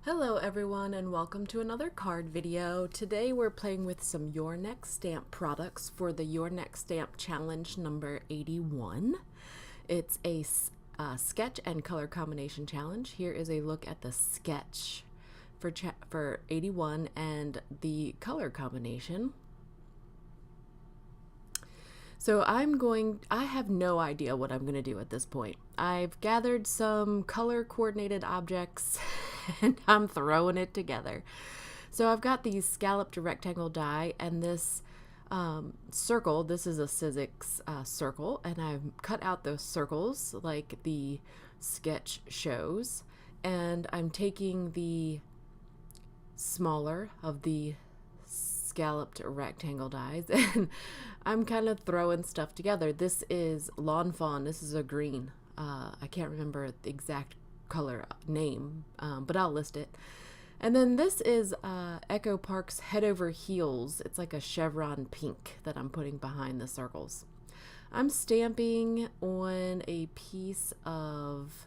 Hello everyone and welcome to another card video. Today we're playing with some Your Next Stamp products for the Your Next Stamp challenge number 81. It's a sketch and color combination challenge. Here is a look at the sketch for 81 and the color combination. So I have no idea what I'm going to do at this point. I've gathered some color coordinated objects and I'm throwing it together. So I've got these scalloped rectangle die and this circle. This is a Sizzix circle, and I've cut out those circles like the sketch shows, and I'm taking the smaller of the scalloped rectangle dies and I'm kind of throwing stuff together. This is Fawn. This is a green. I can't remember the exact color name, but I'll list it. And then this is Echo Park's Head Over Heels. It's like a chevron pink that I'm putting behind the circles. I'm stamping on a piece of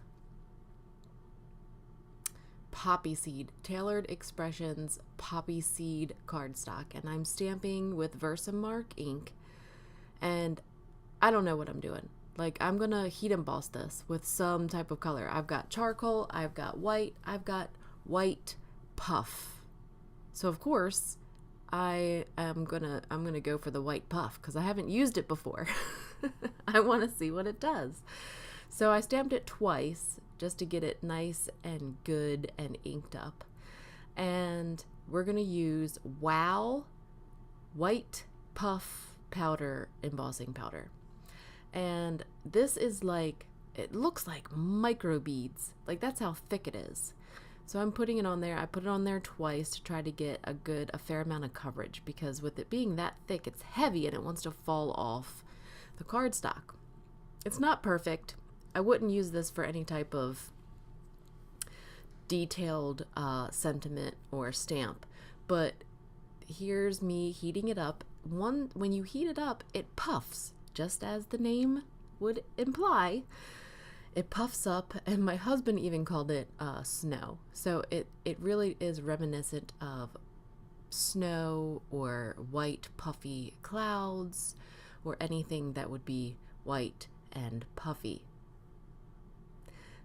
poppy seed, Tailored Expressions poppy seed cardstock, and I'm stamping with Versamark ink, and I don't know what I'm doing. Like, I'm gonna heat emboss this with some type of color. I've got charcoal, I've got white puff. So of course I'm gonna go for the white puff because I haven't used it before. I want to see what it does. So I stamped it twice just to get it nice and good and inked up. And we're going to use Wow White Puff Powder Embossing Powder. And this is like, it looks like micro beads. Like, that's how thick it is. So I'm putting it on there. I put it on there twice to try to get a fair amount of coverage, because with it being that thick, it's heavy and it wants to fall off the cardstock. It's not perfect. I wouldn't use this for any type of detailed sentiment or stamp, but here's me heating it up. When you heat it up, it puffs, just as the name would imply. It puffs up, and my husband even called it snow. So it really is reminiscent of snow or white puffy clouds or anything that would be white and puffy.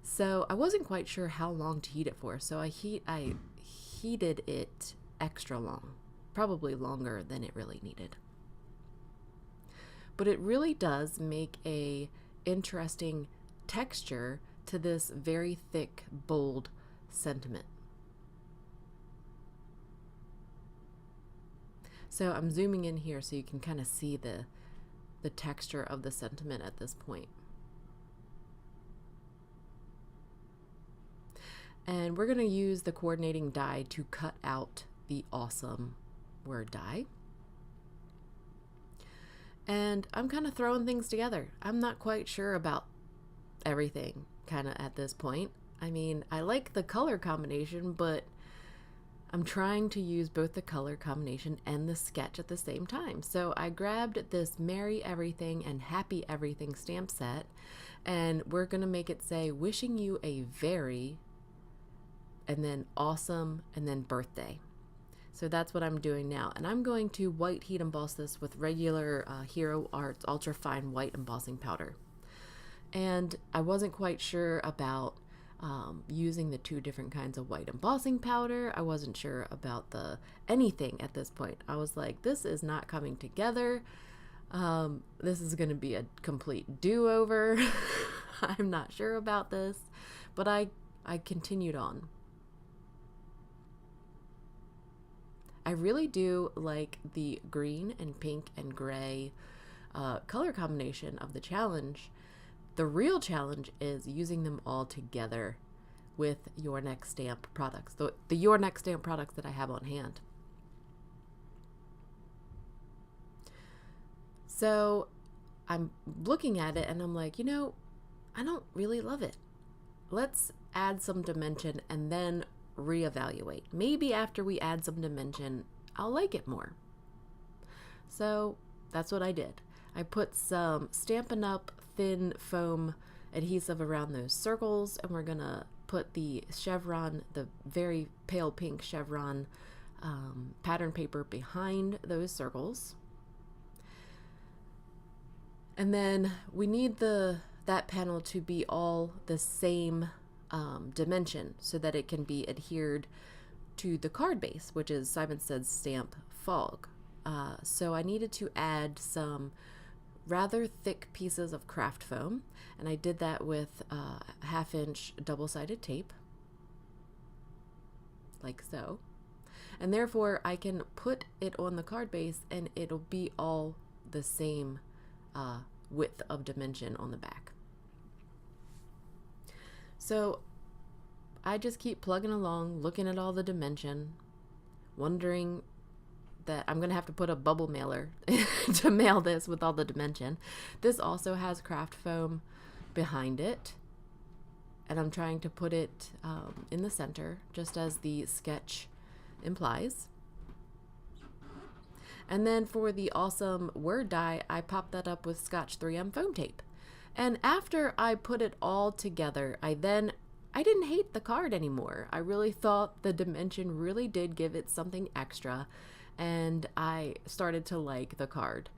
So I wasn't quite sure how long to heat it for, so I heated it extra long, probably longer than it really needed. But it really does make a interesting texture to this very thick, bold sentiment. So I'm zooming in here so you can kind of see the texture of the sentiment at this point. And we're going to use the coordinating die to cut out the awesome word die. And I'm kind of throwing things together. I'm not quite sure about everything kind of at this point. I mean, I like the color combination, but I'm trying to use both the color combination and the sketch at the same time. So I grabbed this Merry Everything and Happy Everything stamp set, and we're going to make it say, wishing you a very, and then awesome, and then birthday. So that's what I'm doing now. And I'm going to white heat emboss this with regular Hero Arts Ultra Fine White Embossing Powder. And I wasn't quite sure about using the two different kinds of white embossing powder. I wasn't sure about anything at this point. I was like, this is not coming together. This is going to be a complete do-over. I'm not sure about this, but I continued on. I really do like the green and pink and gray color combination of the challenge. The real challenge is using them all together with Your Next Stamp products, the Your Next Stamp products that I have on hand. So I'm looking at it and I'm like, I don't really love it. Let's add some dimension and then reevaluate. Maybe after we add some dimension, I'll like it more. So that's what I did. I put some Stampin' Up! Thin foam adhesive around those circles, and we're gonna put the chevron, the very pale pink chevron pattern paper behind those circles. And then we need that panel to be all the same dimension so that it can be adhered to the card base, which is Simon Says Stamp Fog. So I needed to add some rather thick pieces of craft foam, and I did that with 1/2 inch double-sided tape, like so. And therefore I can put it on the card base and it'll be all the same width of dimension on the back. So I just keep plugging along, looking at all the dimension, wondering that I'm gonna have to put a bubble mailer to mail this with all the dimension. This also has craft foam behind it, and I'm trying to put it in the center, just as the sketch implies. And then for the awesome word die, I popped that up with Scotch 3M foam tape. And after I put it all together, I didn't hate the card anymore. I really thought the dimension really did give it something extra, and I started to like the card.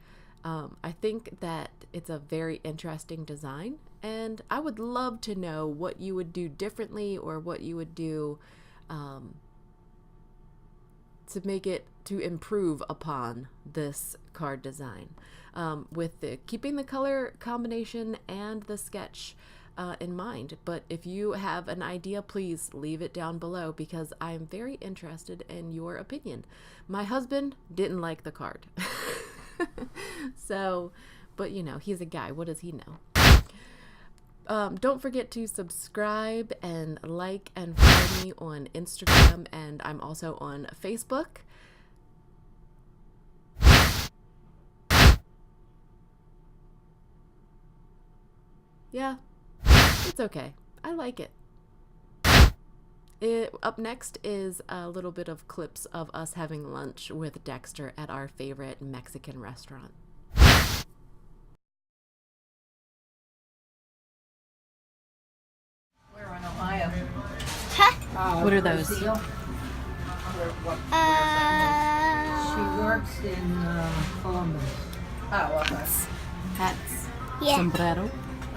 I think that it's a very interesting design, and I would love to know what you would do differently, or what you would do to make it, to improve upon this card design, with keeping the color combination and the sketch in mind. But if you have an idea, please leave it down below, because I am very interested in your opinion. My husband didn't like the card. So, but you know, he's a guy. What does he know? Don't forget to subscribe and like and follow me on Instagram, and I'm also on Facebook. Yeah, it's okay. I like it. Up next is a little bit of clips of us having lunch with Dexter at our favorite Mexican restaurant. We're in Ohio. Huh? What are those? She works in Columbus. Oh, okay. Hats. Yeah. Sombrero.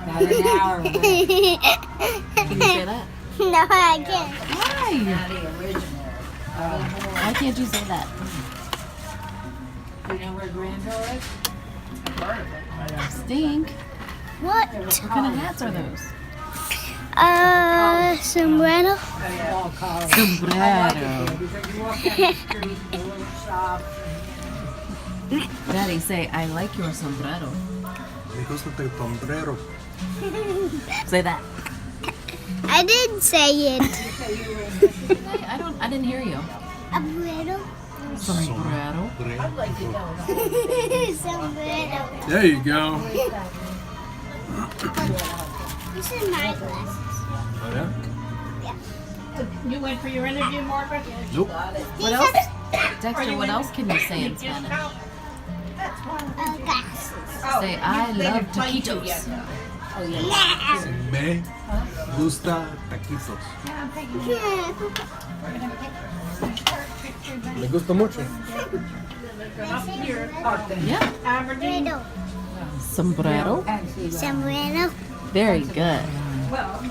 About an hour away. Can you say that? No, I can't. Why? Not the original. Why can't you say that? Do you know where Granville is? I've heard of it. Stink. What? What kind of hats are those? Sombrero. All college. Sombrero. Because you walk down the street, the little shop. Daddy, say, I like your sombrero. Me gusta tu sombrero. Say that. I did say it. I didn't hear you. Sombrero. Sombrero. I'd like to know. Sombrero. There you go. This is my glasses. Oh, yeah? You went for your interview, Margaret? Nope. What else? Dexter, what else can you say in Spanish? Glasses. Say, I love taquitos. Oh, yeah. Me gusta taquitos. Me gusta mucho. Yeah. Sombrero. Sombrero. Very good. Well,